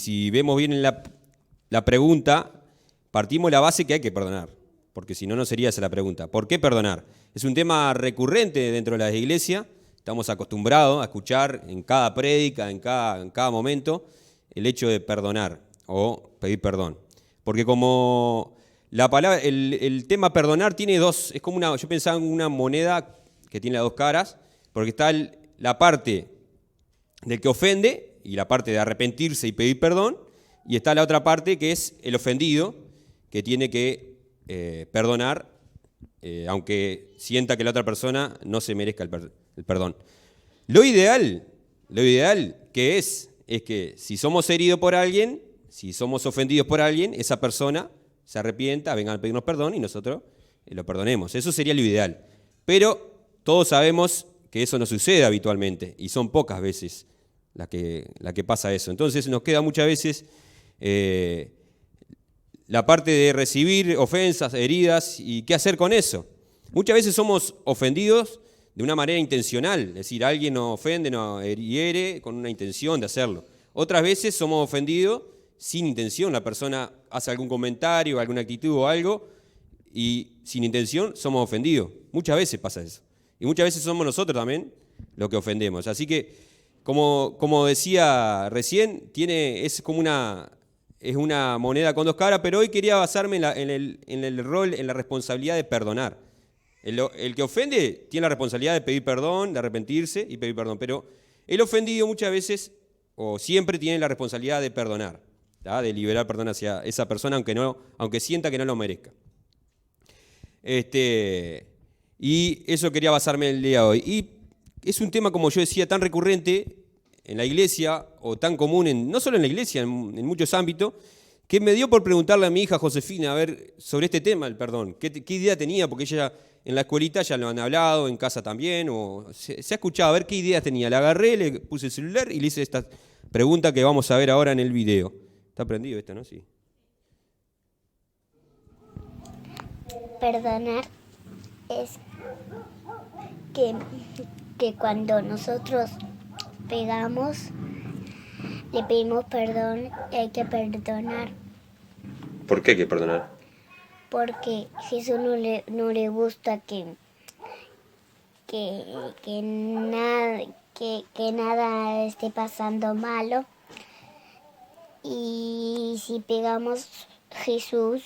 si vemos bien en la pregunta, partimos de la base que hay que perdonar, porque si no, no sería esa la pregunta. ¿Por qué perdonar? Es un tema recurrente dentro de la iglesia, estamos acostumbrados a escuchar en cada prédica, en cada momento, el hecho de perdonar o pedir perdón. Porque como la palabra, el tema perdonar tiene dos, es como yo pensaba en una moneda que tiene las dos caras, porque está la parte del que ofende y la parte de arrepentirse y pedir perdón, y está la otra parte que es el ofendido, que tiene que perdonar, aunque sienta que la otra persona no se merezca el perdón. Lo ideal que es que si somos heridos por alguien, si somos ofendidos por alguien, esa persona se arrepienta, venga a pedirnos perdón y nosotros lo perdonemos. Eso sería lo ideal. Pero todos sabemos que eso no sucede habitualmente y son pocas veces la que pasa eso. Entonces nos queda muchas veces la parte de recibir ofensas, heridas y qué hacer con eso. Muchas veces somos ofendidos de una manera intencional, es decir, alguien nos ofende, nos hiere con una intención de hacerlo. Otras veces somos ofendidos sin intención, la persona hace algún comentario, alguna actitud o algo y sin intención somos ofendidos. Muchas veces pasa eso. Y muchas veces somos nosotros también los que ofendemos. Así que, como decía recién, es una moneda con dos caras, pero hoy quería basarme en el rol, en la responsabilidad de perdonar. El que ofende tiene la responsabilidad de pedir perdón, de arrepentirse y pedir perdón, pero el ofendido muchas veces o siempre tiene la responsabilidad de perdonar, ¿tá? De liberar perdón hacia esa persona, aunque sienta que no lo merezca. Y eso quería basarme el día de hoy. Y es un tema, como yo decía, tan recurrente en la iglesia, o tan común, no solo en la iglesia, en muchos ámbitos, que me dio por preguntarle a mi hija Josefina, a ver, sobre este tema, el perdón. ¿Qué idea tenía? Porque ella en la escuelita ya lo han hablado, en casa también, o se ha escuchado, a ver qué ideas tenía. La agarré, le puse el celular y le hice esta pregunta que vamos a ver ahora en el video. ¿Está prendido esta, no? Sí. Perdonar es que cuando nosotros pegamos, le pedimos perdón y hay que perdonar. ¿Por qué hay que perdonar? Porque a Jesús no le gusta que nada esté pasando malo. Y si pegamos, Jesús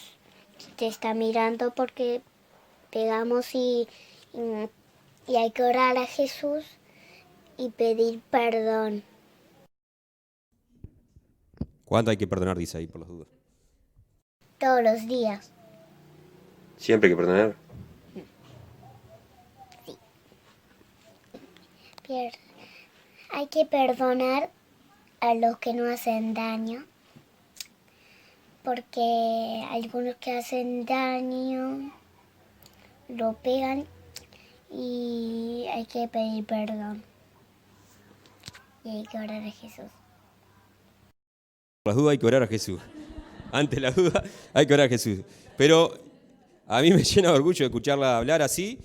te está mirando porque pegamos y hay que orar a Jesús y pedir perdón. ¿Cuánto hay que perdonar, dice ahí, por las dudas? Todos los días. ¿Siempre hay que perdonar? Sí. Hay que perdonar a los que no hacen daño, porque algunos que hacen daño lo pegan y hay que pedir perdón. Y hay que orar a Jesús. Por las dudas hay que orar a Jesús. Ante la duda hay que orar a Jesús. Pero a mí me llena de orgullo escucharla hablar así.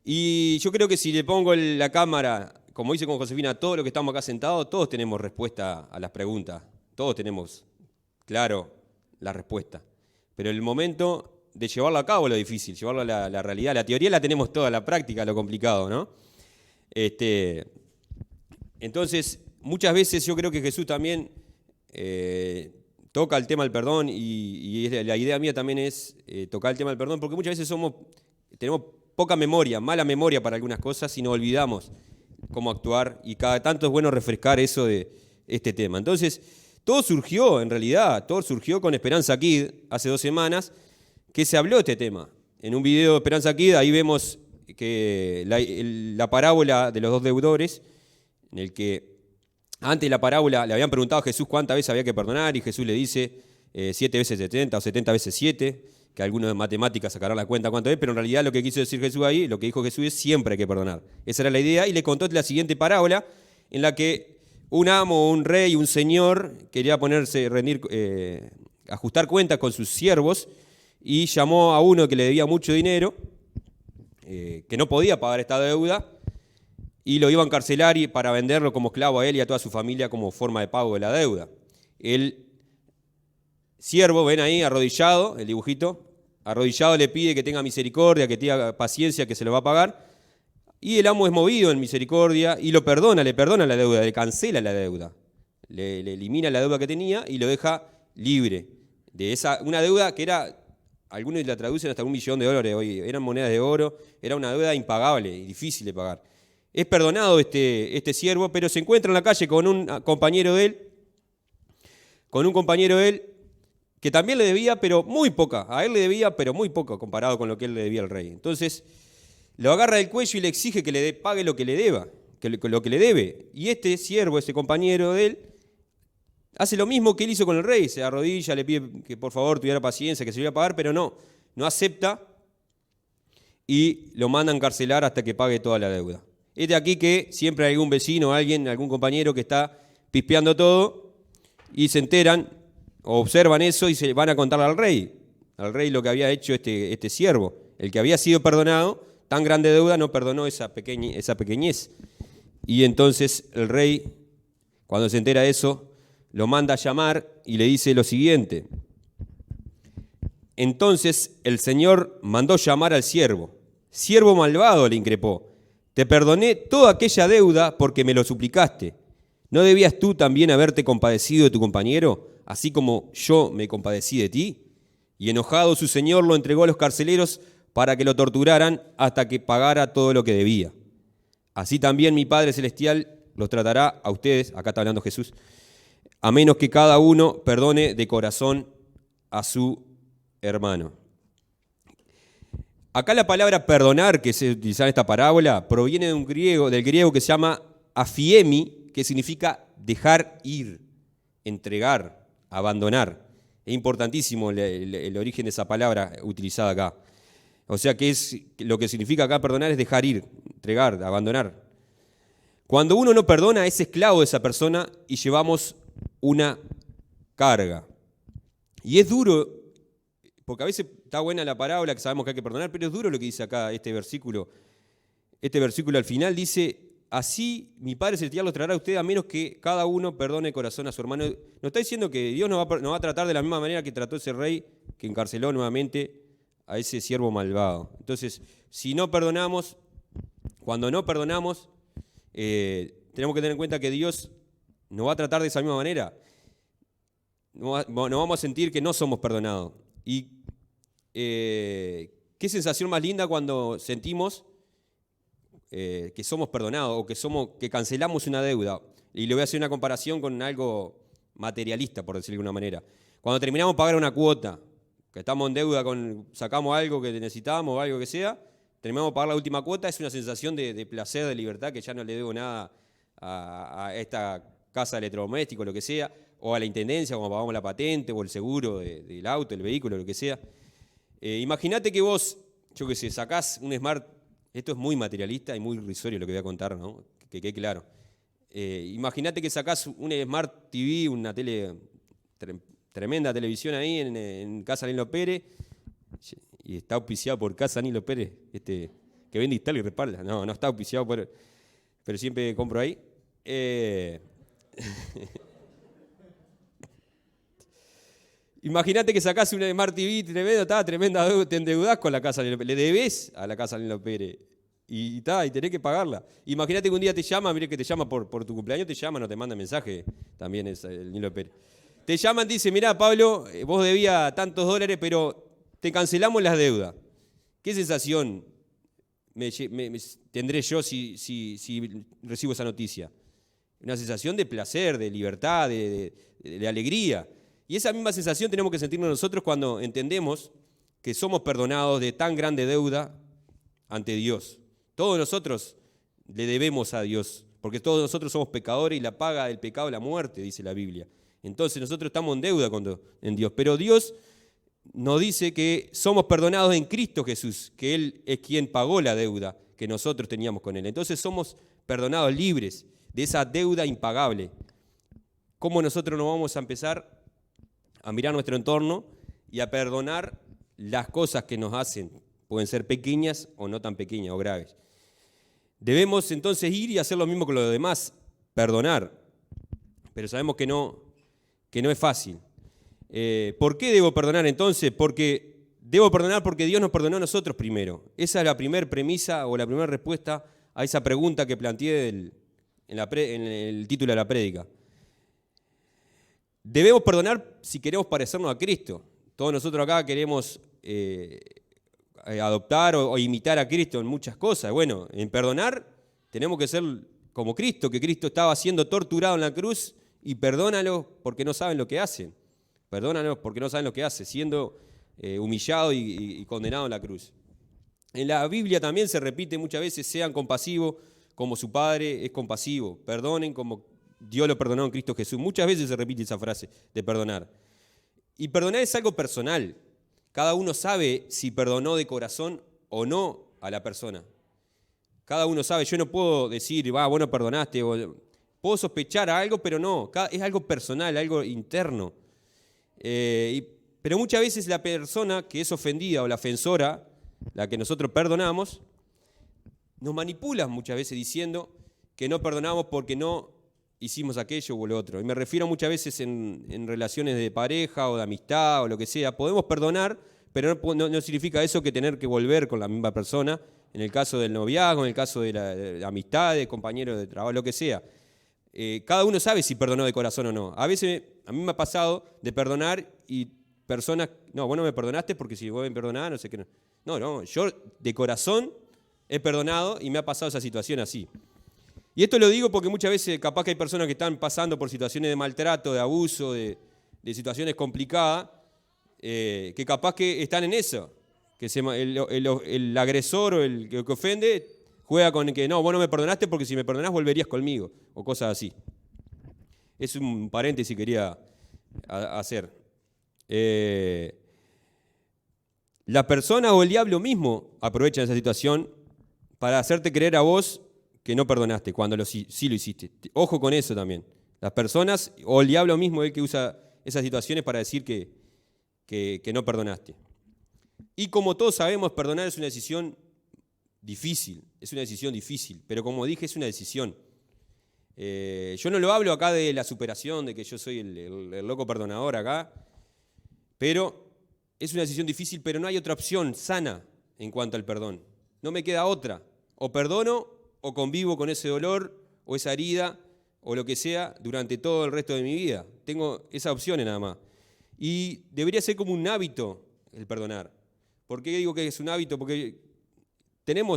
Y yo creo que si le pongo la cámara, como hice con Josefina, todos los que estamos acá sentados, todos tenemos respuesta a las preguntas. Todos tenemos claro la respuesta. Pero el momento de llevarlo a cabo es lo difícil, llevarlo a la realidad. La teoría la tenemos toda, la práctica lo complicado, ¿no? Entonces, muchas veces yo creo que Jesús también toca el tema del perdón y la idea mía también es tocar el tema del perdón, porque muchas veces tenemos poca memoria, mala memoria para algunas cosas y nos olvidamos cómo actuar y cada tanto es bueno refrescar eso de este tema. Entonces, todo surgió con Esperanza Kid hace 2 semanas que se habló de este tema. En un video de Esperanza Kid ahí vemos que la parábola de los 2 deudores, en el que antes de la parábola le habían preguntado a Jesús cuántas veces había que perdonar y Jesús le dice 7 veces 70 o 70 veces 7, que algunos de matemáticas sacarán la cuenta cuánto es, pero en realidad lo que quiso decir Jesús ahí, lo que dijo Jesús es siempre hay que perdonar. Esa era la idea y le contó la siguiente parábola en la que un amo, un rey, un señor quería ajustar cuentas con sus siervos y llamó a uno que le debía mucho dinero, que no podía pagar esta deuda, y lo iba a encarcelar para venderlo como esclavo a él y a toda su familia como forma de pago de la deuda. El siervo, ven ahí, arrodillado, el dibujito, arrodillado le pide que tenga misericordia, que tenga paciencia, que se lo va a pagar, y el amo es movido en misericordia y lo perdona, le perdona la deuda, le cancela la deuda, le elimina la deuda que tenía y lo deja libre de una deuda que era, algunos la traducen hasta $1.000.000 hoy, eran monedas de oro, era una deuda impagable y difícil de pagar. Es perdonado este siervo, pero se encuentra en la calle con un compañero de él, que también le debía, pero muy poca. A él le debía, pero muy poco comparado con lo que él le debía al rey. Entonces, lo agarra del cuello y le exige que le pague lo que le deba, lo que le debe. Y este siervo, este compañero de él, hace lo mismo que él hizo con el rey. Se arrodilla, le pide que por favor tuviera paciencia, que se lo iba a pagar, pero no acepta y lo manda a encarcelar hasta que pague toda la deuda. Es de aquí que siempre hay algún vecino, algún compañero que está pispeando todo y se enteran o observan eso y se van a contarle al rey lo que había hecho este siervo, el que había sido perdonado, tan grande deuda no perdonó esa pequeñez. Y entonces el rey, cuando se entera de eso, lo manda a llamar y le dice lo siguiente. Entonces el Señor mandó llamar al siervo. Siervo malvado, le increpó. Te perdoné toda aquella deuda porque me lo suplicaste. ¿No debías tú también haberte compadecido de tu compañero, así como yo me compadecí de ti? Y enojado su señor lo entregó a los carceleros para que lo torturaran hasta que pagara todo lo que debía. Así también mi Padre Celestial los tratará a ustedes, acá está hablando Jesús, a menos que cada uno perdone de corazón a su hermano. Acá la palabra perdonar que se utiliza en esta parábola proviene del griego que se llama afiemi, que significa dejar ir, entregar, abandonar. Es importantísimo el origen de esa palabra utilizada acá. O sea que lo que significa acá perdonar es dejar ir, entregar, abandonar. Cuando uno no perdona, es esclavo de esa persona y llevamos una carga. Y es duro, porque a veces está buena la parábola, que sabemos que hay que perdonar, pero es duro lo que dice acá este versículo. Este versículo al final dice, así mi Padre Celestial los traerá a ustedes a menos que cada uno perdone de corazón a su hermano. Nos está diciendo que Dios nos va a tratar de la misma manera que trató ese rey que encarceló nuevamente a ese siervo malvado. Entonces, si no perdonamos, cuando no perdonamos, tenemos que tener en cuenta que Dios nos va a tratar de esa misma manera. Nos vamos a sentir que no somos perdonados. Y qué sensación más linda cuando sentimos que somos perdonados o que cancelamos una deuda. Y le voy a hacer una comparación con algo materialista, por decirlo de alguna manera. Cuando terminamos de pagar una cuota, que estamos en deuda, sacamos algo que necesitamos o algo que sea, terminamos de pagar la última cuota, es una sensación de placer, de libertad, que ya no le debo nada a esta casa de electrodoméstico, lo que sea, o a la intendencia, como pagamos la patente, o el seguro del auto, el vehículo, lo que sea. Imagínate que vos, yo qué sé, sacás un Smart, esto es muy materialista y muy irrisorio lo que voy a contar, ¿no? Que quede claro. Imagínate que sacás un Smart TV, una tele, tremenda televisión ahí en Casa Nilo Pérez, y está auspiciado por Casa Nilo Pérez, que vende instala y respalda. No está auspiciado pero siempre compro ahí. Imagínate que sacás una Smart TV tremenda deuda, te endeudás con la Casa Nilo Pérez, le debés a la Casa Nilo Pérez y tenés que pagarla. Imagínate que un día te llama, mire que te llama por tu cumpleaños, te llama, no te manda mensaje, también es el Nilo Pérez. Te llaman, dice, mirá Pablo, vos debías tantos dólares, pero te cancelamos las deudas. ¿Qué sensación tendré yo si recibo esa noticia? Una sensación de placer, de libertad, de alegría. Y esa misma sensación tenemos que sentirnos nosotros cuando entendemos que somos perdonados de tan grande deuda ante Dios. Todos nosotros le debemos a Dios, porque todos nosotros somos pecadores y la paga del pecado es la muerte, dice la Biblia. Entonces nosotros estamos en deuda en Dios. Pero Dios nos dice que somos perdonados en Cristo Jesús, que Él es quien pagó la deuda que nosotros teníamos con Él. Entonces somos perdonados, libres de esa deuda impagable. ¿Cómo nosotros nos vamos a empezar a mirar nuestro entorno y a perdonar las cosas que nos hacen? Pueden ser pequeñas o no tan pequeñas o graves. Debemos entonces ir y hacer lo mismo con los demás, perdonar. Pero sabemos que no es fácil. ¿Por qué debo perdonar entonces? Porque debo perdonar porque Dios nos perdonó a nosotros primero. Esa es la primera premisa o la primera respuesta a esa pregunta que planteé en el título de la prédica. Debemos perdonar si queremos parecernos a Cristo. Todos nosotros acá queremos adoptar o imitar a Cristo en muchas cosas. Bueno, en perdonar tenemos que ser como Cristo, que Cristo estaba siendo torturado en la cruz y perdónalos porque no saben lo que hacen. Perdónalos porque no saben lo que hacen, siendo humillado y condenado en la cruz. En la Biblia también se repite muchas veces, sean compasivos como su Padre es compasivo, perdonen como Dios lo perdonó en Cristo Jesús. Muchas veces se repite esa frase de perdonar. Y perdonar es algo personal. Cada uno sabe si perdonó de corazón o no a la persona. Cada uno sabe, yo no puedo decir, vos no perdonaste, puedo sospechar algo, pero no, es algo personal, algo interno. Pero muchas veces la persona que es ofendida o la ofensora, la que nosotros perdonamos, nos manipula muchas veces diciendo que no perdonamos porque no hicimos aquello o lo otro. Y me refiero muchas veces en relaciones de pareja o de amistad o lo que sea. Podemos perdonar, pero no significa eso que tener que volver con la misma persona. En el caso del noviazgo, en el caso de la amistad, de compañeros de trabajo, lo que sea. Cada uno sabe si perdonó de corazón o no. A veces a mí me ha pasado de perdonar y personas, no, vos no me perdonaste porque si vos me perdonás, no sé qué. No, yo de corazón he perdonado y me ha pasado esa situación así. Y esto lo digo porque muchas veces capaz que hay personas que están pasando por situaciones de maltrato, de abuso, de situaciones complicadas, que capaz que están en eso, que el agresor o el que ofende juega con que no, vos no me perdonaste porque si me perdonás volverías conmigo, o cosas así. Es un paréntesis que quería hacer. La persona o el diablo mismo aprovechan esa situación para hacerte creer a vos que no perdonaste cuando sí lo hiciste. Ojo con eso también. Las personas o el diablo mismo es el que usa esas situaciones para decir que no perdonaste. Y como todos sabemos, perdonar es una decisión difícil, pero como dije, es una decisión. Yo no lo hablo acá de la superación, de que yo soy el loco perdonador acá, pero es una decisión difícil, pero no hay otra opción sana en cuanto al perdón. No me queda otra. O perdono o convivo con ese dolor o esa herida o lo que sea durante todo el resto de mi vida. Tengo esas opciones nada más. Y debería ser como un hábito el perdonar. ¿Por qué digo que es un hábito? Porque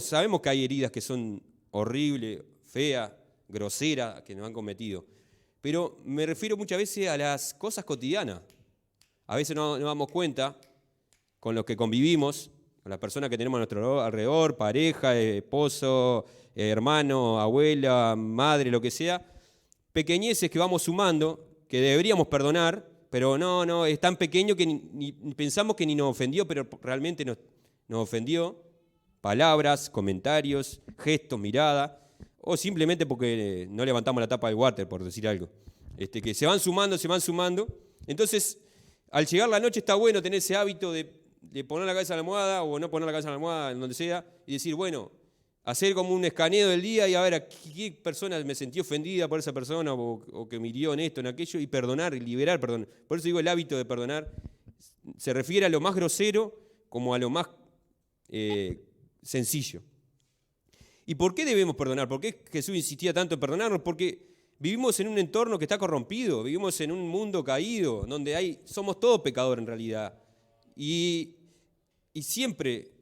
sabemos que hay heridas que son horribles, feas, groseras, que nos han cometido. Pero me refiero muchas veces a las cosas cotidianas. A veces no nos damos cuenta con los que convivimos, con las personas que tenemos a nuestro alrededor, pareja, esposo, hermano, abuela, madre, lo que sea, pequeñeces que vamos sumando, que deberíamos perdonar, pero no, es tan pequeño que ni pensamos que ni nos ofendió, pero realmente nos ofendió. Palabras, comentarios, gestos, mirada, o simplemente porque no levantamos la tapa del water, por decir algo. Que se van sumando. Entonces, al llegar la noche está bueno tener ese hábito de poner la cabeza en la almohada o no poner la cabeza en la almohada, en donde sea, y decir, bueno, hacer como un escaneo del día y a ver a qué persona me sentí ofendida por esa persona o que me hirió en esto, en aquello, y perdonar, y liberar perdón. Por eso digo, el hábito de perdonar se refiere a lo más grosero como a lo más sencillo. ¿Y por qué debemos perdonar? ¿Por qué Jesús insistía tanto en perdonarnos? Porque vivimos en un entorno que está corrompido, vivimos en un mundo caído, donde somos todos pecadores en realidad. Y siempre,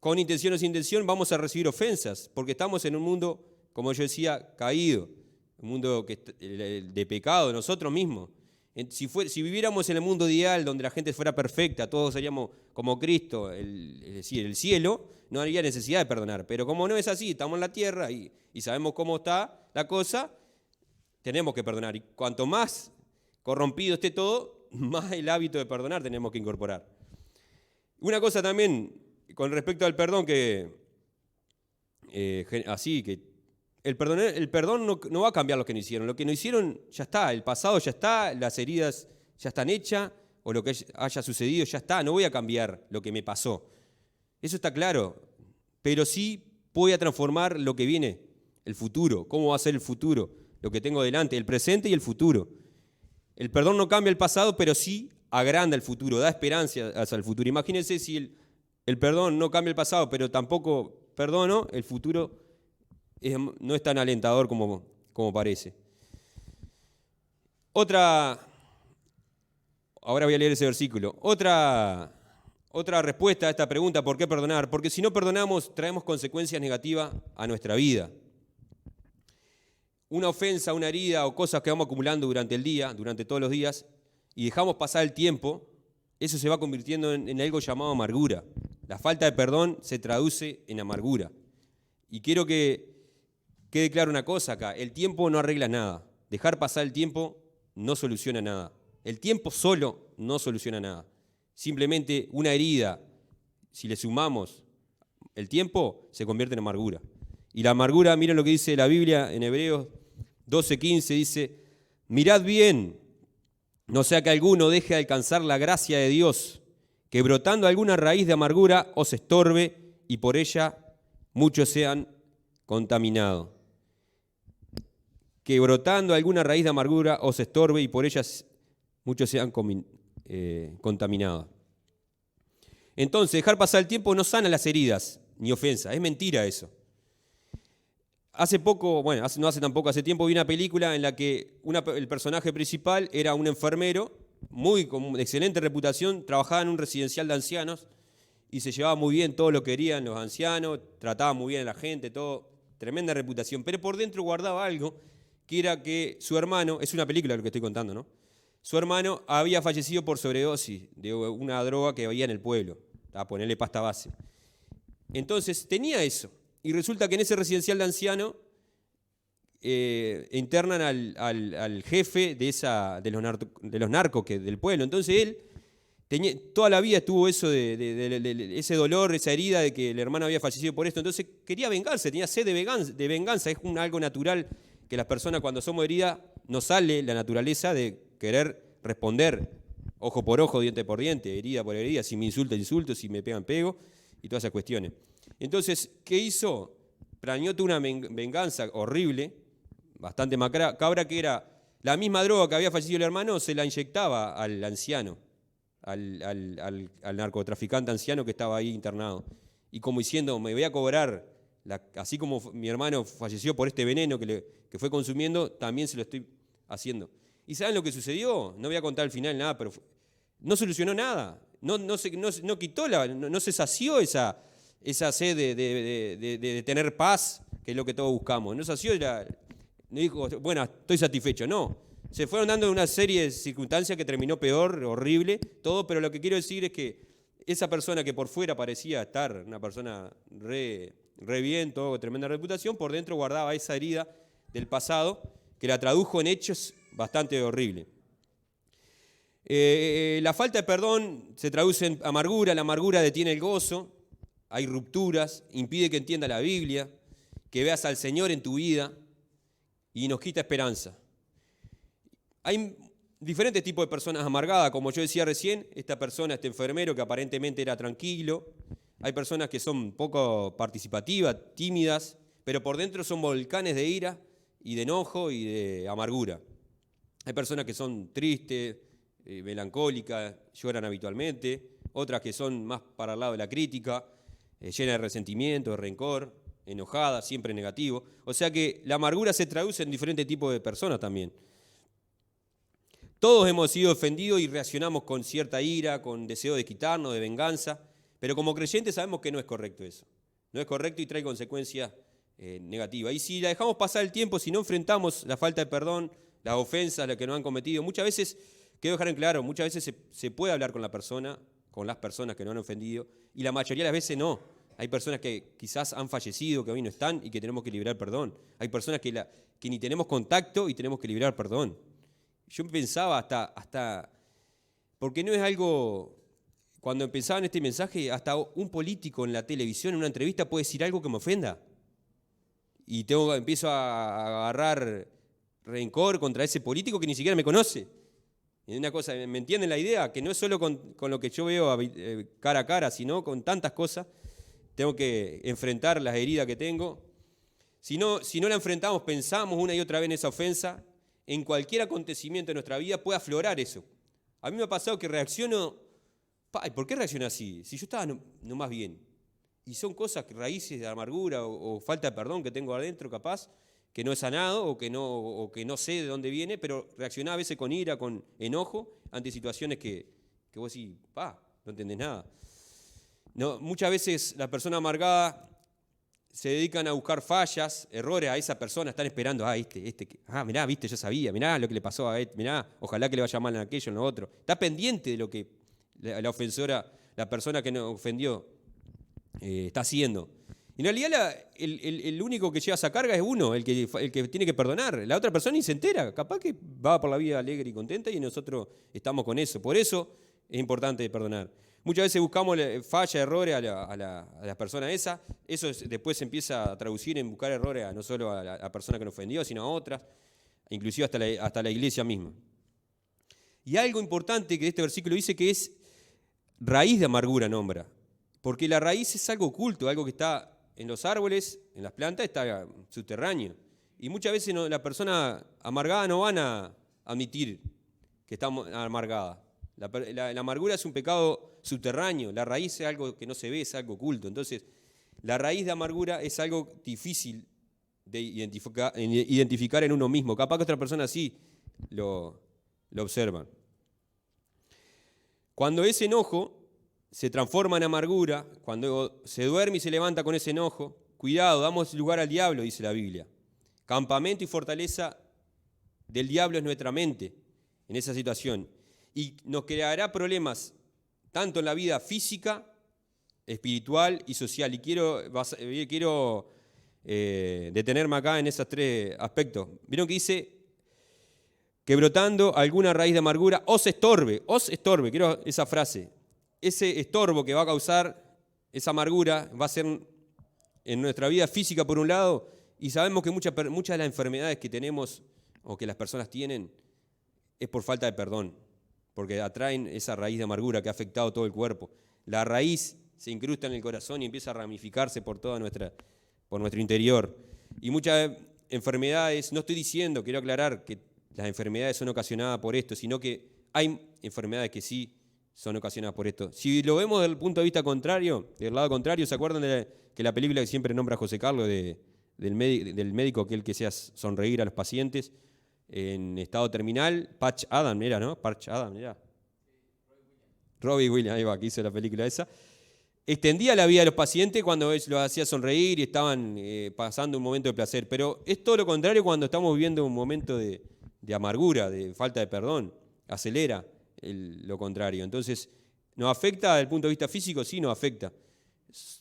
con intención o sin intención, vamos a recibir ofensas, porque estamos en un mundo, como yo decía, caído, un mundo de pecado, nosotros mismos. Si viviéramos en el mundo ideal, donde la gente fuera perfecta, todos seríamos como Cristo, es decir, el cielo, no habría necesidad de perdonar. Pero como no es así, estamos en la tierra y sabemos cómo está la cosa, tenemos que perdonar. Y cuanto más corrompido esté todo, más el hábito de perdonar tenemos que incorporar. Una cosa también con respecto al perdón que el perdón no va a cambiar lo que no hicieron. Lo que no hicieron ya está, el pasado ya está, las heridas ya están hechas, o lo que haya sucedido ya está, no voy a cambiar lo que me pasó. Eso está claro, pero sí voy a transformar lo que viene, el futuro, cómo va a ser el futuro, lo que tengo delante, el presente y el futuro. El perdón no cambia el pasado, pero sí agranda el futuro, da esperanza hacia el futuro. Imagínense si el perdón no cambia el pasado, pero tampoco perdono, el futuro no es tan alentador como parece. Ahora voy a leer ese versículo. Otra respuesta a esta pregunta, ¿por qué perdonar? Porque si no perdonamos, traemos consecuencias negativas a nuestra vida. Una ofensa, una herida o cosas que vamos acumulando durante el día, durante todos los días, y dejamos pasar el tiempo, eso se va convirtiendo en algo llamado amargura. La falta de perdón se traduce en amargura. Y quiero que quede claro una cosa acá, el tiempo no arregla nada. Dejar pasar el tiempo no soluciona nada. El tiempo solo no soluciona nada. Simplemente una herida, si le sumamos el tiempo, se convierte en amargura. Y la amargura, miren lo que dice la Biblia en Hebreos 12:15, dice, mirad bien, no sea que alguno deje de alcanzar la gracia de Dios, que brotando alguna raíz de amargura os estorbe y por ella muchos sean contaminados. Que brotando alguna raíz de amargura os estorbe y por ella muchos sean contaminados. Entonces, dejar pasar el tiempo no sana las heridas ni ofensas, es mentira eso. Hace tiempo vi una película en la que el personaje principal era un enfermero, con excelente reputación, trabajaba en un residencial de ancianos y se llevaba muy bien todo lo que querían los ancianos, trataba muy bien a la gente, todo, tremenda reputación, pero por dentro guardaba algo que era que su hermano, es una película lo que estoy contando, ¿no? Su hermano había fallecido por sobredosis de una droga que había en el pueblo, a ponerle pasta base. Entonces tenía eso. Y resulta que en ese residencial de ancianos internan al jefe de los narcos del pueblo. Entonces él toda la vida estuvo eso de ese dolor, esa herida de que el hermano había fallecido por esto. Entonces quería vengarse, tenía sed de venganza. Es algo natural que las personas cuando somos heridas nos sale la naturaleza de querer responder ojo por ojo, diente por diente, herida por herida, si me insulto, si me pegan, pego, y todas esas cuestiones. Entonces, ¿qué hizo? Planeó una venganza horrible, bastante macabra, que era la misma droga que había fallecido el hermano, se la inyectaba al anciano, al narcotraficante anciano que estaba ahí internado. Y como diciendo, me voy a cobrar, así como mi hermano falleció por este veneno que fue consumiendo, también se lo estoy haciendo. ¿Y saben lo que sucedió? No voy a contar al final nada, pero no solucionó nada. No quitó, no se sació esa sed de tener paz, que es lo que todos buscamos. No sació, no dijo, bueno, estoy satisfecho. No, se fueron dando una serie de circunstancias que terminó peor, horrible, todo, pero lo que quiero decir es que esa persona que por fuera parecía estar una persona re bien, todo, tremenda reputación, por dentro guardaba esa herida del pasado que la tradujo en hechos bastante horrible. La falta de perdón se traduce en amargura, la amargura detiene el gozo, hay rupturas, impide que entienda la Biblia, que veas al Señor en tu vida y nos quita esperanza. Hay diferentes tipos de personas amargadas, como yo decía recién, este enfermero que aparentemente era tranquilo, hay personas que son poco participativas, tímidas, pero por dentro son volcanes de ira y de enojo y de amargura. Hay personas que son tristes, melancólicas, lloran habitualmente, otras que son más para el lado de la crítica, llenas de resentimiento, de rencor, enojadas, siempre negativo. O sea que la amargura se traduce en diferentes tipos de personas también. Todos hemos sido ofendidos y reaccionamos con cierta ira, con deseo de quitarnos, de venganza, pero como creyentes sabemos que no es correcto eso. No es correcto y trae consecuencias negativas. Y si la dejamos pasar el tiempo, si no enfrentamos la falta de perdón, las ofensas, las que nos han cometido, muchas veces, quiero dejar en claro, muchas veces se puede hablar con las personas que nos han ofendido, y la mayoría de las veces no. Hay personas que quizás han fallecido, que hoy no están y que tenemos que librar perdón. Hay personas que ni tenemos contacto y tenemos que librar perdón. Yo pensaba hasta, porque no es algo, cuando pensaba en este mensaje, hasta un político en la televisión, en una entrevista, puede decir algo que me ofenda. Y empiezo a agarrar rencor contra ese político que ni siquiera me conoce. Y una cosa, ¿me entienden la idea? Que no es solo con lo que yo veo cara a cara, sino con tantas cosas tengo que enfrentar las heridas que tengo. Si no la enfrentamos, pensamos una y otra vez en esa ofensa, en cualquier acontecimiento de nuestra vida puede aflorar eso. A mí me ha pasado que reacciono, ¿por qué reacciono así? Si yo estaba no más bien. Y son cosas, raíces de amargura o falta de perdón que tengo adentro capaz, que no he sanado o que no sé de dónde viene, pero reaccionaba a veces con ira, con enojo, ante situaciones que vos decís, no entendés nada. No, muchas veces la persona amargada se dedican a buscar fallas, errores a esa persona, están esperando, mirá, viste, yo sabía, mirá lo que le pasó a mirá, ojalá que le vaya mal en aquello, en lo otro. Está pendiente de lo que la ofensora, la persona que nos ofendió, está haciendo. Y en realidad el único que lleva esa carga es uno, el que tiene que perdonar. La otra persona ni se entera, capaz que va por la vida alegre y contenta y nosotros estamos con eso. Por eso es importante perdonar. Muchas veces buscamos fallas, errores a la persona esa. Eso después se empieza a traducir en buscar errores no solo a la persona que nos ofendió, sino a otras, inclusive hasta la iglesia misma. Y algo importante que este versículo dice que es raíz de amargura nombra. Porque la raíz es algo oculto, algo que está en los árboles, en las plantas, está subterráneo. Y muchas veces la persona amargada no van a admitir que está amargada. La amargura es un pecado subterráneo, la raíz es algo que no se ve, es algo oculto. Entonces, la raíz de amargura es algo difícil de identificar en uno mismo. Capaz que otra persona sí lo observan. Cuando ese enojo se transforma en amargura, cuando se duerme y se levanta con ese enojo, cuidado, damos lugar al diablo, dice la Biblia. Campamento y fortaleza del diablo es nuestra mente en esa situación. Y nos creará problemas tanto en la vida física, espiritual y social. Y quiero detenerme acá en esos tres aspectos. ¿Vieron que dice que brotando alguna raíz de amargura os estorbe, quiero esa frase. Ese estorbo que va a causar esa amargura va a ser en nuestra vida física por un lado, y sabemos que muchas de las enfermedades que tenemos o que las personas tienen es por falta de perdón, porque atraen esa raíz de amargura que ha afectado todo el cuerpo. La raíz se incrusta en el corazón y empieza a ramificarse por nuestro interior. Y muchas enfermedades, no estoy diciendo, quiero aclarar que las enfermedades son ocasionadas por esto, sino que hay enfermedades que sí son ocasionadas por esto. Si lo vemos desde el punto de vista contrario, del lado contrario, ¿se acuerdan que la película que siempre nombra a José Carlos del médico, aquel que sea sonreír a los pacientes en estado terminal? Patch Adams era, ¿no? Patch Adams era. Robbie Williams, ahí va, que hizo la película esa. Extendía la vida de los pacientes cuando los hacía sonreír y estaban pasando un momento de placer. Pero es todo lo contrario cuando estamos viviendo un momento de amargura, de falta de perdón. Acelera lo contrario. Entonces, ¿nos afecta desde el punto de vista físico? Sí, nos afecta.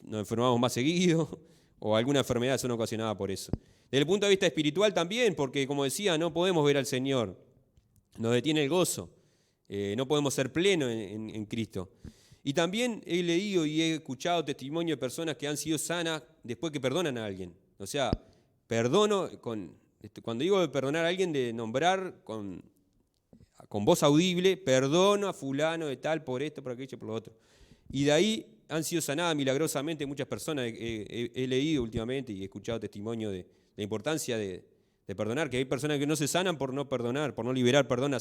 Nos enfermamos más seguido o alguna enfermedad son ocasionadas por eso. Desde el punto de vista espiritual también, porque como decía, no podemos ver al Señor. Nos detiene el gozo. No podemos ser plenos en Cristo. Y también he leído y he escuchado testimonios de personas que han sido sanas después que perdonan a alguien. O sea, perdono, cuando digo de perdonar a alguien, de nombrar con voz audible, perdono a fulano de tal por esto, por aquello, por lo otro. Y de ahí han sido sanadas milagrosamente muchas personas. He leído últimamente y he escuchado testimonios de la importancia de perdonar, que hay personas que no se sanan por no perdonar, por no liberar perdón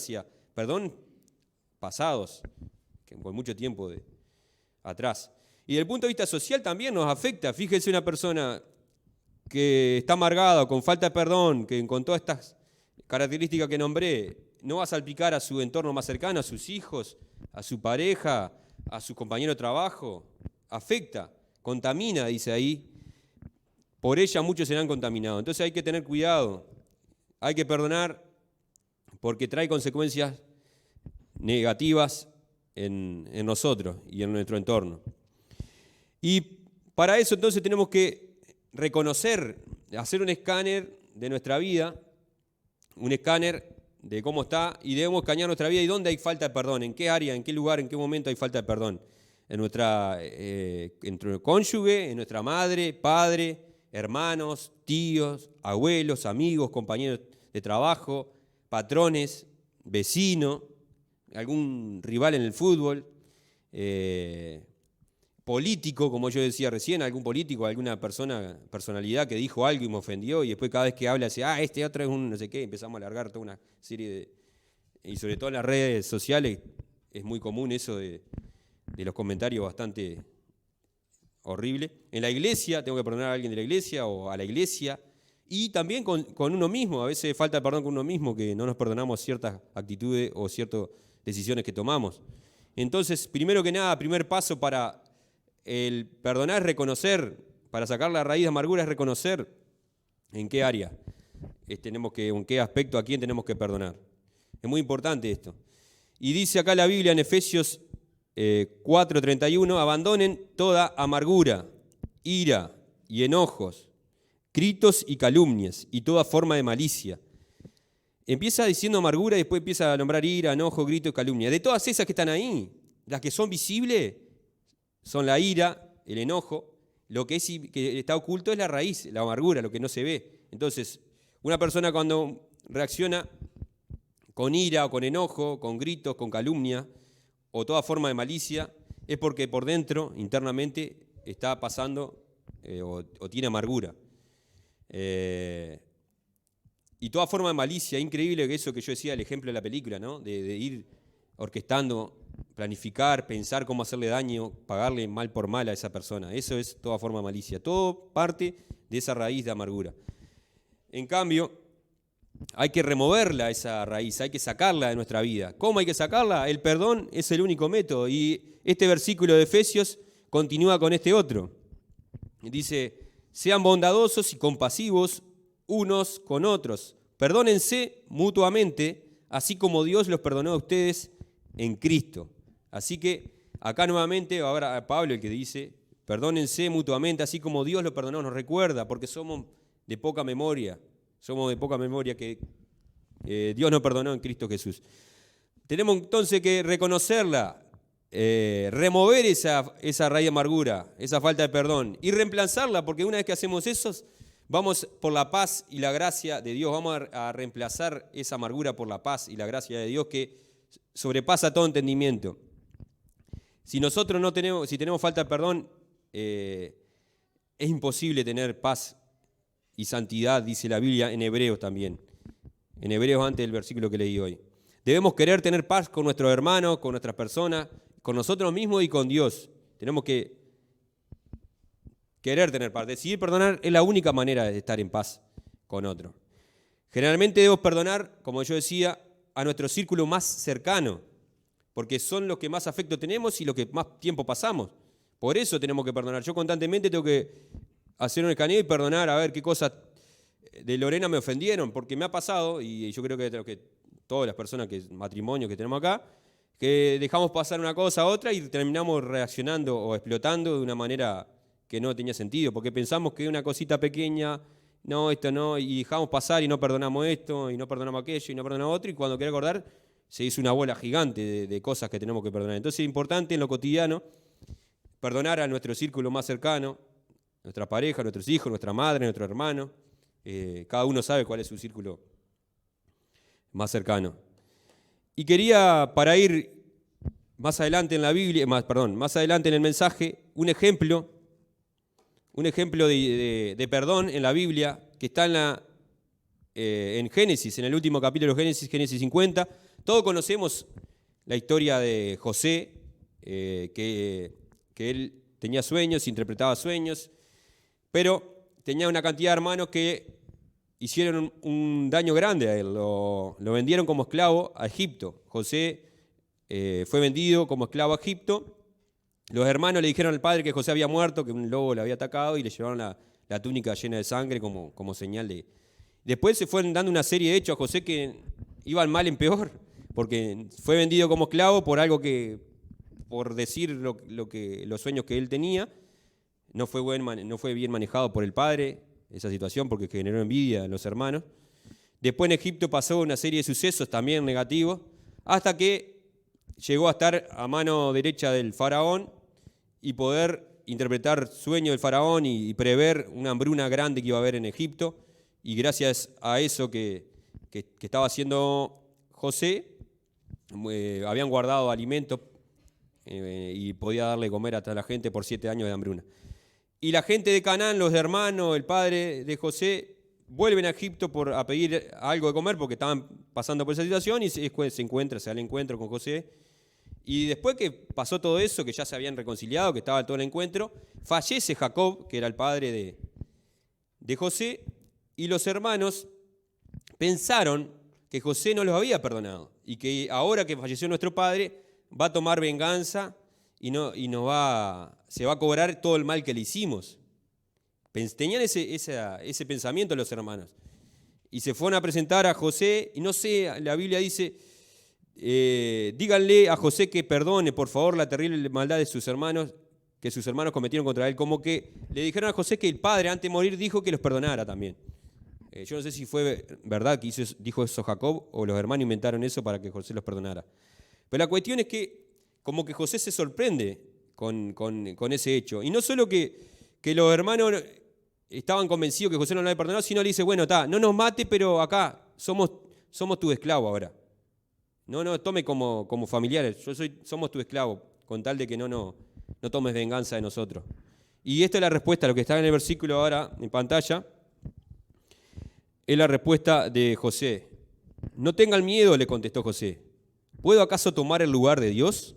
pasados, con mucho tiempo atrás. Y desde el punto de vista social también nos afecta. Fíjense una persona que está amargada, con falta de perdón, que con todas estas características que nombré, no va a salpicar a su entorno más cercano, a sus hijos, a su pareja, a su compañero de trabajo. Afecta, contamina, dice ahí. Por ella muchos serán contaminados. Entonces hay que tener cuidado. Hay que perdonar porque trae consecuencias negativas en nosotros y en nuestro entorno. Y para eso entonces tenemos que reconocer, hacer un escáner de nuestra vida, un escáner de cómo está, y debemos escanear nuestra vida y dónde hay falta de perdón, en qué área, en qué lugar, en qué momento hay falta de perdón. En nuestro cónyuge, en nuestra madre, padre, hermanos, tíos, abuelos, amigos, compañeros de trabajo, patrones, vecinos, algún rival en el fútbol, político, como yo decía recién, algún político, alguna personalidad que dijo algo y me ofendió, y después cada vez que habla, dice, este otro es un no sé qué, empezamos a alargar toda una serie de... Y sobre todo en las redes sociales es muy común eso de los comentarios bastante horribles. En la iglesia, tengo que perdonar a alguien de la iglesia o a la iglesia, y también con uno mismo, a veces falta perdón con uno mismo, que no nos perdonamos ciertas actitudes o ciertas decisiones que tomamos. Entonces, primero que nada, primer paso para el perdonar es reconocer, para sacar la raíz de amargura es reconocer en qué área en qué aspecto, a quién tenemos que perdonar. Es muy importante esto. Y dice acá la Biblia en Efesios 4:31, abandonen toda amargura, ira y enojos, gritos y calumnias y toda forma de malicia. Empieza diciendo amargura y después empieza a nombrar ira, enojo, grito y calumnia. De todas esas que están ahí, las que son visibles son la ira, el enojo. Lo que está oculto es la raíz, la amargura, lo que no se ve. Entonces, una persona cuando reacciona con ira o con enojo, con gritos, con calumnia o toda forma de malicia, es porque por dentro, internamente, está pasando o tiene amargura. Y toda forma de malicia, increíble que eso que yo decía, el ejemplo de la película, ¿no? De ir orquestando, planificar, pensar cómo hacerle daño, pagarle mal por mal a esa persona. Eso es toda forma de malicia. Todo parte de esa raíz de amargura. En cambio, hay que removerla, esa raíz, hay que sacarla de nuestra vida. ¿Cómo hay que sacarla? El perdón es el único método. Y este versículo de Efesios continúa con este otro. Dice, sean bondadosos y compasivos unos con otros. Perdónense mutuamente, así como Dios los perdonó a ustedes en Cristo. Así que acá nuevamente, ahora Pablo el que dice, perdónense mutuamente, así como Dios los perdonó, nos recuerda, porque somos de poca memoria que Dios nos perdonó en Cristo Jesús. Tenemos entonces que reconocerla, remover esa raíz de amargura, esa falta de perdón, y reemplazarla, porque una vez que hacemos eso, vamos por la paz y la gracia de Dios, vamos a reemplazar esa amargura por la paz y la gracia de Dios que sobrepasa todo entendimiento. Si tenemos falta de perdón, es imposible tener paz y santidad, dice la Biblia en Hebreos también. En Hebreos antes del versículo que leí hoy. Debemos querer tener paz con nuestros hermanos, con nuestras personas, con nosotros mismos y con Dios. Tenemos que querer tener paz. Decidir perdonar es la única manera de estar en paz con otro. Generalmente debemos perdonar, como yo decía, a nuestro círculo más cercano, porque son los que más afecto tenemos y los que más tiempo pasamos. Por eso tenemos que perdonar. Yo constantemente tengo que hacer un escaneo y perdonar, a ver qué cosas de Lorena me ofendieron, porque me ha pasado, y yo creo que todas las personas, matrimonios que tenemos acá, que dejamos pasar una cosa a otra y terminamos reaccionando o explotando de una manera que no tenía sentido, porque pensamos que una cosita pequeña, no, esto no, y dejamos pasar y no perdonamos esto, y no perdonamos aquello, y no perdonamos otro, y cuando quiero acordar, se hizo una bola gigante de cosas que tenemos que perdonar. Entonces es importante en lo cotidiano perdonar a nuestro círculo más cercano, nuestra pareja, nuestros hijos, nuestra madre, nuestro hermano. Cada uno sabe cuál es su círculo más cercano. Y quería, para ir más adelante en la Biblia, más adelante en el mensaje, un ejemplo de perdón en la Biblia que está en Génesis, en el último capítulo de Génesis 50. Todos conocemos la historia de José, que él tenía sueños, interpretaba sueños, pero tenía una cantidad de hermanos que hicieron un daño grande a él, lo vendieron como esclavo a Egipto. José fue vendido como esclavo a Egipto. Los hermanos le dijeron al padre que José había muerto, que un lobo le había atacado, y le llevaron la túnica llena de sangre como señal de... Después se fueron dando una serie de hechos a José que iban mal en peor, porque fue vendido como esclavo por algo que, por decir los sueños que él tenía, no fue bien manejado por el padre, esa situación, porque generó envidia en los hermanos. Después en Egipto pasó una serie de sucesos también negativos, hasta que llegó a estar a mano derecha del faraón y poder interpretar sueños del faraón y prever una hambruna grande que iba a haber en Egipto. Y gracias a eso que estaba haciendo José, habían guardado alimentos y podía darle comer a toda la gente por 7 años de hambruna. Y la gente de Canaán, los hermanos, el padre de José, vuelven a Egipto a pedir algo de comer porque estaban pasando por esa situación y se da el encuentro con José. Y después que pasó todo eso, que ya se habían reconciliado, que estaba todo el encuentro, fallece Jacob, que era el padre de José, y los hermanos pensaron que José no los había perdonado y que ahora que falleció nuestro padre va a tomar venganza y se va a cobrar todo el mal que le hicimos. Tenían ese pensamiento los hermanos. Y se fueron a presentar a José, y no sé, la Biblia dice, díganle a José que perdone, por favor, la terrible maldad de sus hermanos, que sus hermanos cometieron contra él. Como que le dijeron a José que el padre, antes de morir, dijo que los perdonara también. Yo no sé si fue verdad que dijo eso Jacob, o los hermanos inventaron eso para que José los perdonara. Pero la cuestión es que como que José se sorprende con ese hecho. Y no solo que los hermanos estaban convencidos que José no lo había perdonado, sino le dice, bueno, no nos mate, pero acá somos tu esclavo ahora. No tome como familiares, somos tu esclavo, con tal de que no tomes venganza de nosotros. Y esta es la respuesta a lo que está en el versículo ahora en pantalla. Es la respuesta de José. No tengan miedo, le contestó José. ¿Puedo acaso tomar el lugar de Dios?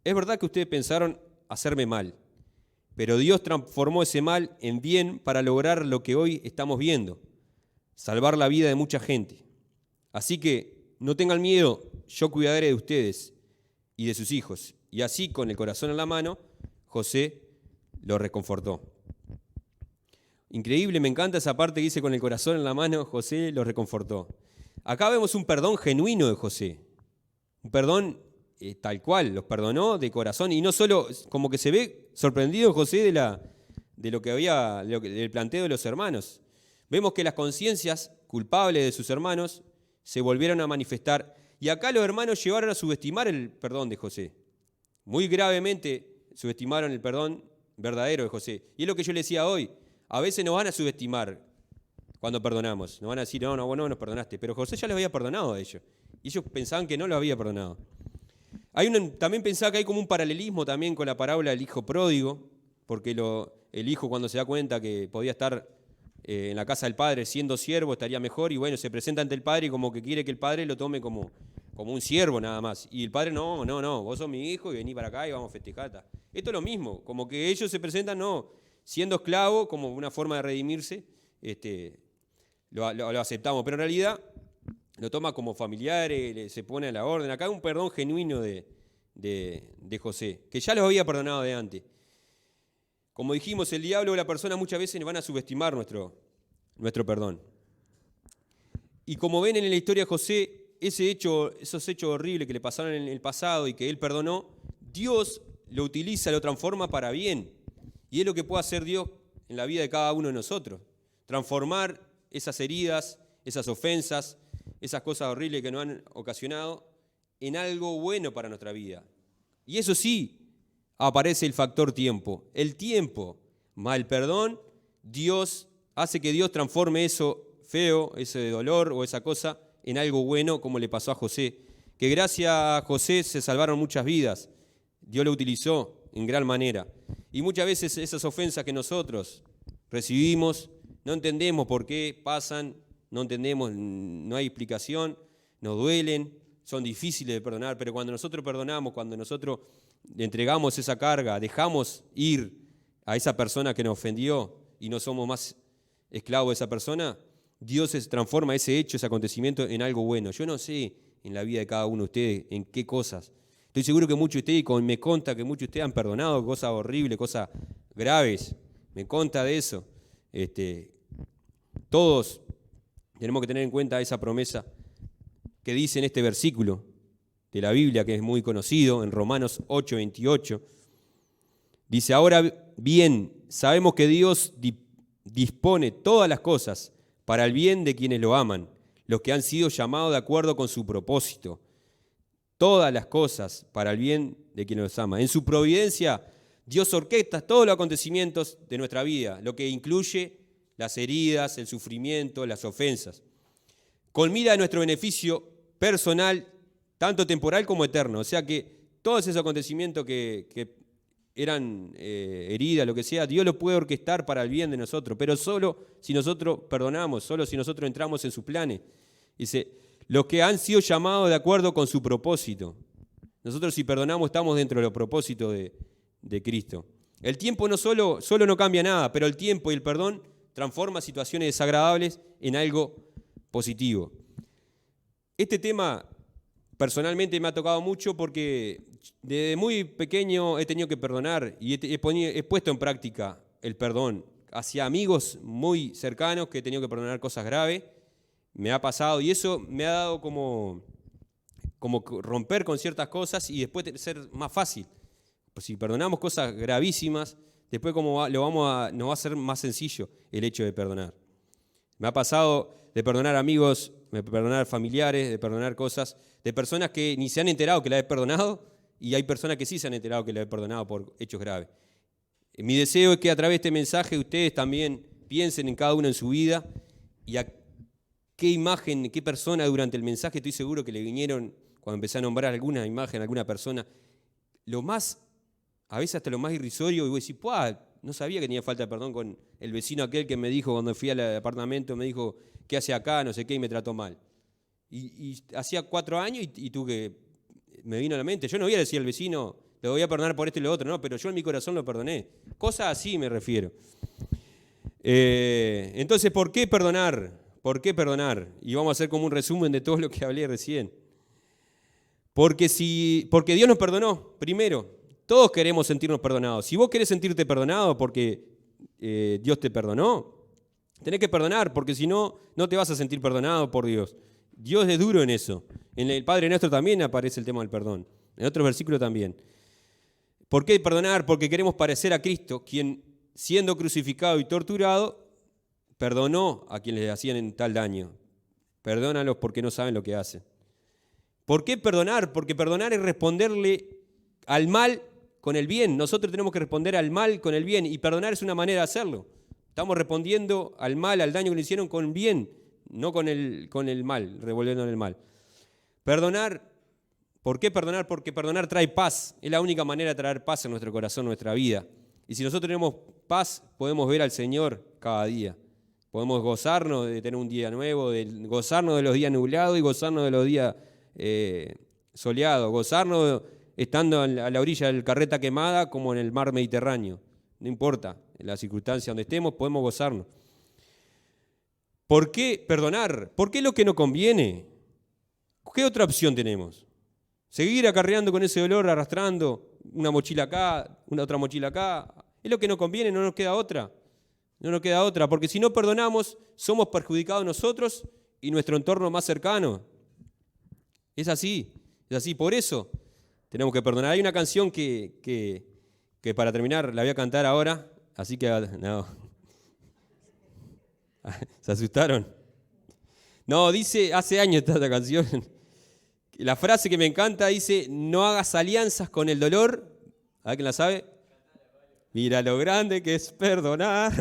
Es verdad que ustedes pensaron hacerme mal, pero Dios transformó ese mal en bien para lograr lo que hoy estamos viendo, salvar la vida de mucha gente. Así que no tengan miedo, yo cuidaré de ustedes y de sus hijos. Y así, con el corazón en la mano, José lo reconfortó. Increíble, me encanta esa parte que dice con el corazón en la mano, José lo reconfortó. Acá vemos un perdón genuino de José, un perdón tal cual, los perdonó de corazón, y no solo, como que se ve sorprendido José del planteo de los hermanos. Vemos que las conciencias culpables de sus hermanos se volvieron a manifestar, y acá los hermanos llevaron a subestimar el perdón de José. Muy gravemente subestimaron el perdón verdadero de José. Y es lo que yo le decía hoy. A veces nos van a subestimar cuando perdonamos. Nos van a decir, no nos perdonaste. Pero José ya les había perdonado a ellos. Y ellos pensaban que no lo había perdonado. También pensaba que hay como un paralelismo también con la parábola del hijo pródigo, porque el hijo cuando se da cuenta que podía estar en la casa del padre siendo siervo estaría mejor, y bueno, se presenta ante el padre y como que quiere que el padre lo tome como un siervo nada más. Y el padre, no, vos sos mi hijo y vení para acá y vamos a festejar. Esto es lo mismo, como que ellos se presentan, siendo esclavo, como una forma de redimirse, lo aceptamos, pero en realidad lo toma como familiares, se pone a la orden. Acá hay un perdón genuino de José, que ya los había perdonado de antes. Como dijimos, el diablo o la persona muchas veces van a subestimar nuestro perdón. Y como ven en la historia de José, esos hechos horribles que le pasaron en el pasado y que él perdonó, Dios lo utiliza, lo transforma para bien. Y es lo que puede hacer Dios en la vida de cada uno de nosotros. Transformar esas heridas, esas ofensas, esas cosas horribles que nos han ocasionado en algo bueno para nuestra vida. Y eso sí, aparece el factor tiempo. El tiempo más el perdón, Dios hace que Dios transforme eso feo, ese dolor o esa cosa, en algo bueno, como le pasó a José. Que gracias a José se salvaron muchas vidas. Dios lo utilizó en gran manera. Y muchas veces esas ofensas que nosotros recibimos, no entendemos por qué pasan, no entendemos, no hay explicación, nos duelen, son difíciles de perdonar, pero cuando nosotros perdonamos, cuando nosotros le entregamos esa carga, dejamos ir a esa persona que nos ofendió y no somos más esclavos de esa persona, Dios transforma ese hecho, ese acontecimiento en algo bueno. Yo no sé en la vida de cada uno de ustedes en qué cosas. Estoy seguro que muchos de ustedes, y me consta que muchos de ustedes han perdonado cosas horribles, cosas graves. Me consta de eso. Todos tenemos que tener en cuenta esa promesa que dice en este versículo de la Biblia, que es muy conocido, en Romanos 8:28. Dice, ahora bien, sabemos que Dios dispone todas las cosas para el bien de quienes lo aman, los que han sido llamados de acuerdo con su propósito. Todas las cosas para el bien de quienes los ama. En su providencia, Dios orquesta todos los acontecimientos de nuestra vida, lo que incluye las heridas, el sufrimiento, las ofensas, con mira a nuestro beneficio personal, tanto temporal como eterno. O sea que todos esos acontecimientos que eran heridas, lo que sea, Dios lo puede orquestar para el bien de nosotros, pero solo si nosotros perdonamos, solo si nosotros entramos en sus planes. Dice, los que han sido llamados de acuerdo con su propósito. Nosotros si perdonamos estamos dentro de los propósitos de Cristo. El tiempo solo no cambia nada, pero el tiempo y el perdón transforma situaciones desagradables en algo positivo. Este tema personalmente me ha tocado mucho porque desde muy pequeño he tenido que perdonar y he puesto en práctica el perdón hacia amigos muy cercanos que he tenido que perdonar cosas graves. Me ha pasado y eso me ha dado como romper con ciertas cosas y después ser más fácil. Pues si perdonamos cosas gravísimas, después nos va a ser más sencillo el hecho de perdonar. Me ha pasado de perdonar amigos, de perdonar familiares, de perdonar cosas, de personas que ni se han enterado que la he perdonado y hay personas que sí se han enterado que la he perdonado por hechos graves. Mi deseo es que a través de este mensaje ustedes también piensen en cada uno en su vida y a qué imagen, qué persona durante el mensaje, estoy seguro que le vinieron, cuando empecé a nombrar alguna imagen, alguna persona, a veces hasta lo más irrisorio, y vos decís, no sabía que tenía falta de perdón con el vecino aquel que me dijo cuando fui al apartamento, me dijo, ¿qué hace acá? No sé qué, y me trató mal. Y hacía 4 años y tú que me vino a la mente, yo no voy a decir al vecino, le voy a perdonar por esto y lo otro, no, pero yo en mi corazón lo perdoné. Cosas así me refiero. Entonces, ¿por qué perdonar? ¿Por qué perdonar? Y vamos a hacer como un resumen de todo lo que hablé recién. Porque Dios nos perdonó, primero. Todos queremos sentirnos perdonados. Si vos querés sentirte perdonado porque Dios te perdonó, tenés que perdonar, porque si no, no te vas a sentir perdonado por Dios. Dios es duro en eso. En el Padre Nuestro también aparece el tema del perdón. En otros versículos también. ¿Por qué perdonar? Porque queremos parecer a Cristo, quien, siendo crucificado y torturado, perdonó a quienes le hacían tal daño. Perdónalos porque no saben lo que hacen. ¿Por qué perdonar? Porque perdonar es responderle al mal con el bien. Nosotros tenemos que responder al mal con el bien y perdonar es una manera de hacerlo. Estamos respondiendo al mal, al daño que le hicieron con bien, no con el mal, revolviendo en el mal. Perdonar, ¿por qué perdonar? Porque perdonar trae paz. Es la única manera de traer paz en nuestro corazón, en nuestra vida. Y si nosotros tenemos paz, podemos ver al Señor cada día. Podemos gozarnos de tener un día nuevo, gozarnos de los días nublados y gozarnos de los días soleados, gozarnos estando a la orilla del carreta quemada como en el mar Mediterráneo. No importa, en la circunstancia donde estemos, podemos gozarnos. ¿Por qué perdonar? ¿Por qué lo que no conviene? ¿Qué otra opción tenemos? ¿Seguir acarreando con ese dolor, arrastrando una mochila acá, una otra mochila acá? Es lo que no conviene, no nos queda otra. No nos queda otra, porque si no perdonamos, somos perjudicados nosotros y nuestro entorno más cercano. Es así. Por eso tenemos que perdonar. Hay una canción que para terminar la voy a cantar ahora, así que no. ¿Se asustaron? No, dice, hace años está esta canción. La frase que me encanta dice, no hagas alianzas con el dolor. ¿A ver quién la sabe? Mira lo grande que es perdonar.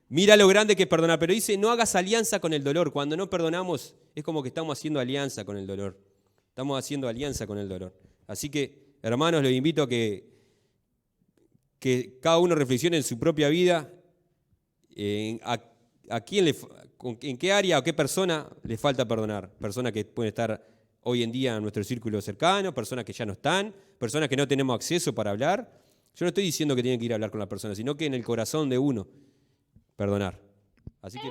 Mira lo grande que es perdonar. Pero dice, no hagas alianza con el dolor. Cuando no perdonamos, es como que estamos haciendo alianza con el dolor. Estamos haciendo alianza con el dolor. Así que, hermanos, los invito a que cada uno reflexione en su propia vida, en qué área o qué persona le falta perdonar. Personas que pueden estar hoy en día en nuestro círculo cercano, personas que ya no están, personas que no tenemos acceso para hablar. Yo no estoy diciendo que tienen que ir a hablar con la persona, sino que en el corazón de uno, perdonar. Así que